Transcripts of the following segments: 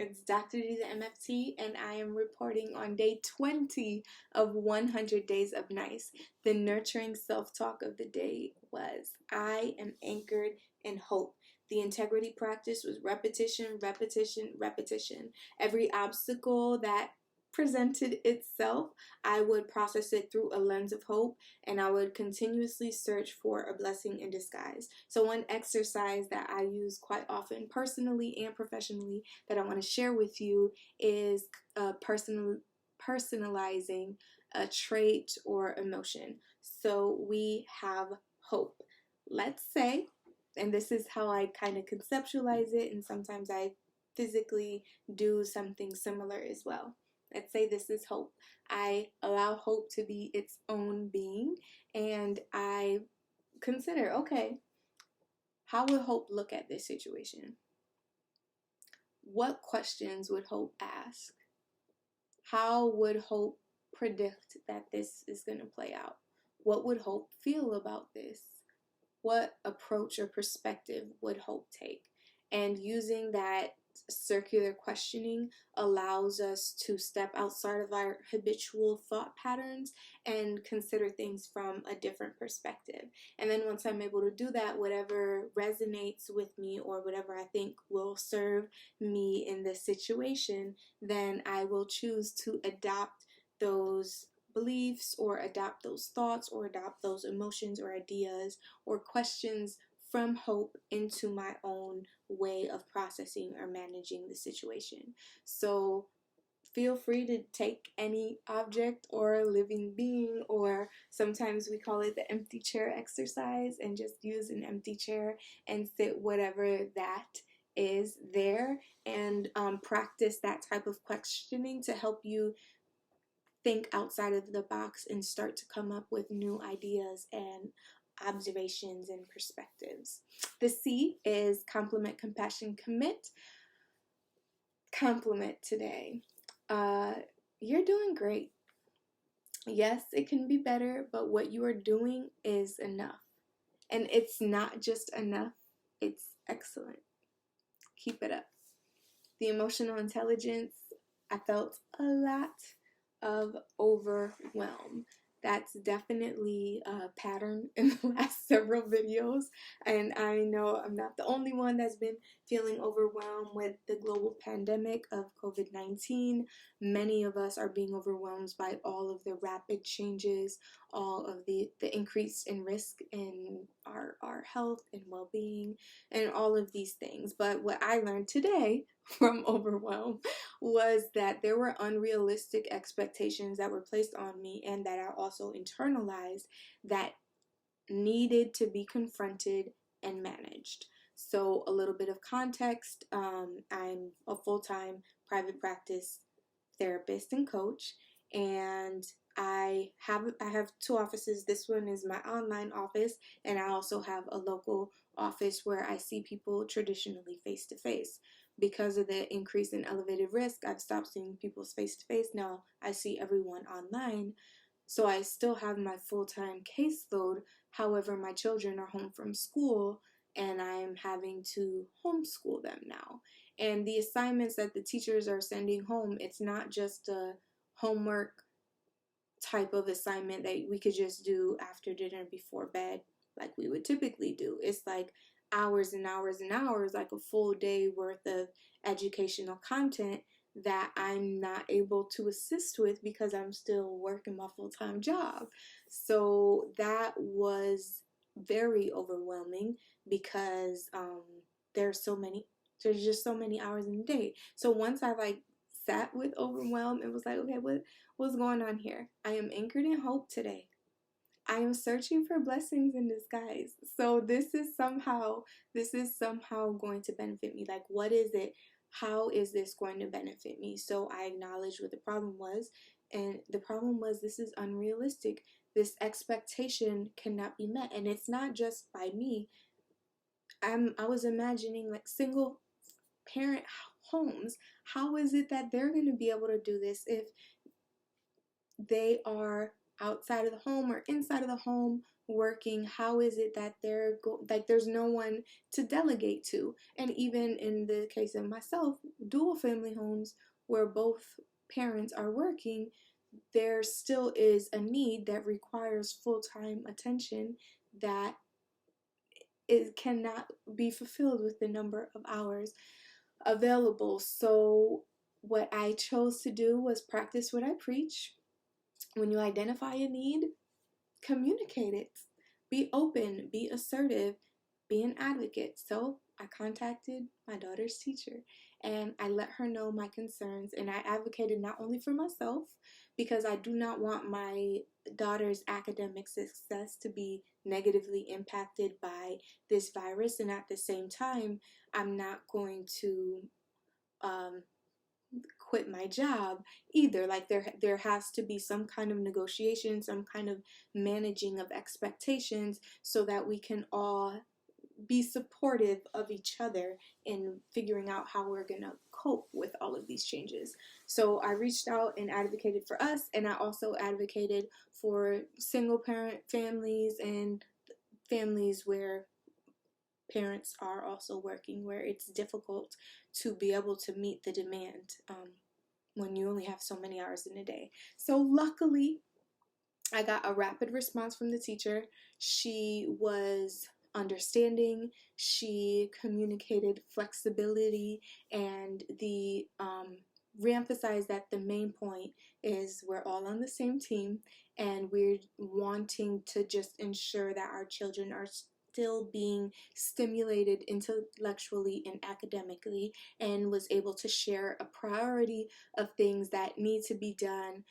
It's Dr. D the MFT, and I am reporting on day 20 of 100 Days of Nice. The nurturing self-talk of the day was, I am anchored in hope. The integrity practice was repetition, repetition, repetition. Every obstacle that presented itself, I would process it through a lens of hope, and I would continuously search for a blessing in disguise. So one exercise that I use quite often personally and professionally that I want to share with you is personalizing a trait or emotion. So we have hope. Let's say, and this is how I kind of conceptualize it, and sometimes I physically do something similar as well. Let's say this is hope. I allow hope to be its own being, and I consider, okay, how would hope look at this situation? What questions would hope ask? How would hope predict that this is going to play out? What would hope feel about this? What approach or perspective would hope take? And using that circular questioning allows us to step outside of our habitual thought patterns and consider things from a different perspective. And then once I'm able to do that, whatever resonates with me or whatever I think will serve me in this situation, then I will choose to adopt those beliefs or adopt those thoughts or adopt those emotions or ideas or questions from hope into my own way of processing or managing the situation. So feel free to take any object or living being, or sometimes we call it the empty chair exercise, and just use an empty chair and sit whatever that is there, and practice that type of questioning to help you think outside of the box and start to come up with new ideas and observations and perspectives. The C is compliment, compassion, commit. Compliment today. You're doing great. Yes, it can be better, but what you are doing is enough. And it's not just enough, it's excellent. Keep it up. The emotional intelligence, I felt a lot of overwhelm. That's definitely a pattern in the last several videos, and I know I'm not the only one that's been feeling overwhelmed with the global pandemic of COVID-19. Many of us are being overwhelmed by all of the rapid changes, all of the increase in risk in our health and well-being, and all of these things. But what I learned today from overwhelm was that there were unrealistic expectations that were placed on me and that I also internalized that needed to be confronted and managed. So a little bit of context, I'm a full-time private practice therapist and coach, and I have two offices. This one is my online office, and I also have a local office where I see people traditionally face to face. Because of the increase in elevated risk, I've stopped seeing people face to face. Now I see everyone online. So I still have my full-time caseload. However, my children are home from school and I'm having to homeschool them now. And the assignments that the teachers are sending home, it's not just a homework type of assignment that we could just do after dinner before bed like we would typically do. It's like hours and hours and hours, like a full day worth of educational content that I'm not able to assist with because I'm still working my full-time job. So that was very overwhelming because there's just so many hours in the day. So once I sat with overwhelm, it was like, okay, what's going on here? I am anchored in hope today. I am searching for blessings in disguise. So this is somehow going to benefit me. Like, what is it? How is this going to benefit me? So I acknowledged what the problem was, and the problem was this is unrealistic. This expectation cannot be met, and it's not just by me. I was imagining like single parent homes. How is it that they're going to be able to do this if they are outside of the home or inside of the home working, how is it that like there's no one to delegate to? And even in the case of myself, dual family homes where both parents are working, there still is a need that requires full-time attention that it cannot be fulfilled with the number of hours available. So what I chose to do was practice what I preach. When you identify a need, communicate it. Be open, be assertive, be an advocate. So I contacted my daughter's teacher and I let her know my concerns, and I advocated not only for myself, because I do not want my daughter's academic success to be negatively impacted by this virus, and at the same time I'm not going to um, quit my job either. Like there has to be some kind of negotiation, some kind of managing of expectations, so that we can all be supportive of each other in figuring out how we're gonna cope with all of these changes. So I reached out and advocated for us, and I also advocated for single parent families and families where parents are also working, where it's difficult to be able to meet the demand when you only have so many hours in a day. So luckily, I got a rapid response from the teacher. She was understanding. She communicated flexibility, and the reemphasized that the main point is we're all on the same team, and we're wanting to just ensure that our children are still being stimulated intellectually and academically, and was able to share a priority of things that need to be done,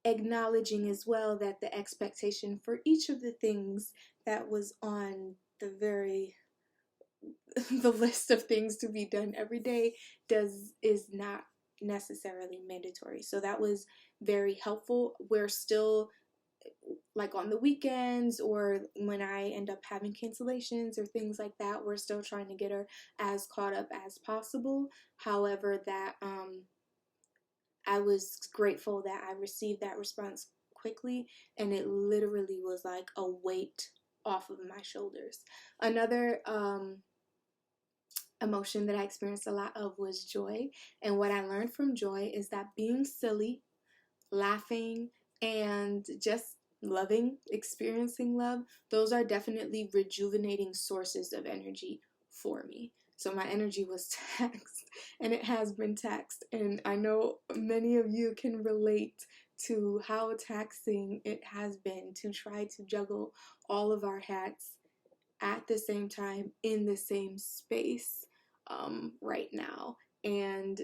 acknowledging as well that the expectation for each of the things that was on the list of things to be done every day is not necessarily mandatory. So that was very helpful. We're still, like on the weekends or when I end up having cancellations or things like that, we're still trying to get her as caught up as possible. However, that I was grateful that I received that response quickly, and it literally was like a weight off of my shoulders. Another emotion that I experienced a lot of was joy, and what I learned from joy is that being silly, laughing, and just loving, experiencing love, those are definitely rejuvenating sources of energy for me. So my energy was taxed, and it has been taxed, and I know many of you can relate to how taxing it has been to try to juggle all of our hats at the same time in the same space right now. And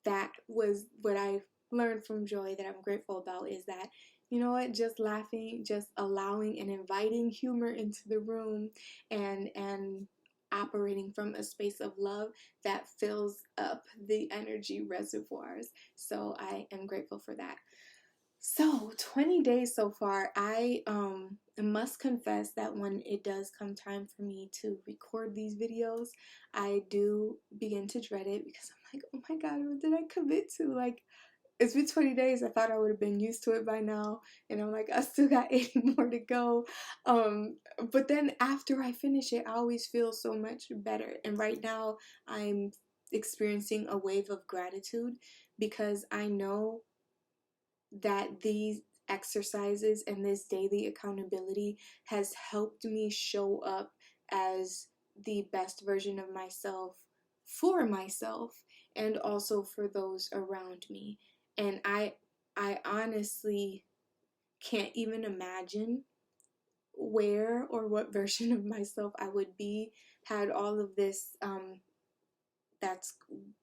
that was what I learned from Joy that I'm grateful about, is that, you know what, just laughing, just allowing and inviting humor into the room, and operating from a space of love that fills up the energy reservoirs. So I am grateful for that. So 20 days so far. I must confess that when it does come time for me to record these videos, I do begin to dread it, because I'm like, oh my god, what did I commit to? Like, it's been 20 days. I thought I would have been used to it by now, and I'm like, I still got 80 more to go. But then after I finish it, I always feel so much better. And right now I'm experiencing a wave of gratitude, because I know that these exercises and this daily accountability has helped me show up as the best version of myself, for myself, and also for those around me. And I honestly can't even imagine where or what version of myself I would be had all of this that's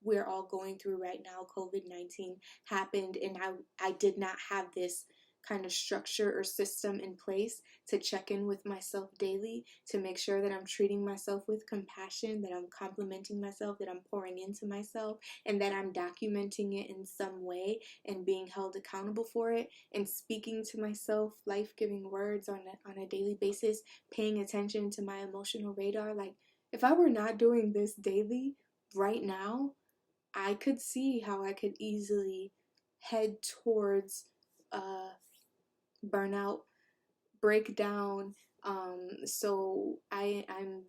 we're all going through right now, COVID-19, happened, and I did not have this kind of structure or system in place to check in with myself daily, to make sure that I'm treating myself with compassion, that I'm complimenting myself, that I'm pouring into myself, and that I'm documenting it in some way and being held accountable for it, and speaking to myself life-giving words on a daily basis, paying attention to my emotional radar. Like, if I were not doing this daily right now, I could see how I could easily head towards burnout, breakdown. I'm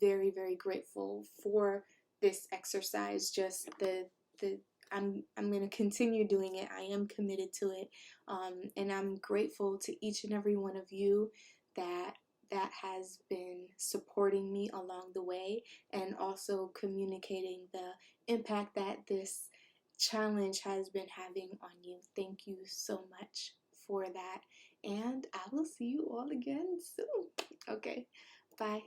very, very grateful for this exercise. Just the I'm gonna continue doing it. I am committed to it, and I'm grateful to each and every one of you that has been supporting me along the way, and also communicating the impact that this challenge has been having on you. Thank you so much for that, and I will see you all again soon. Okay, bye.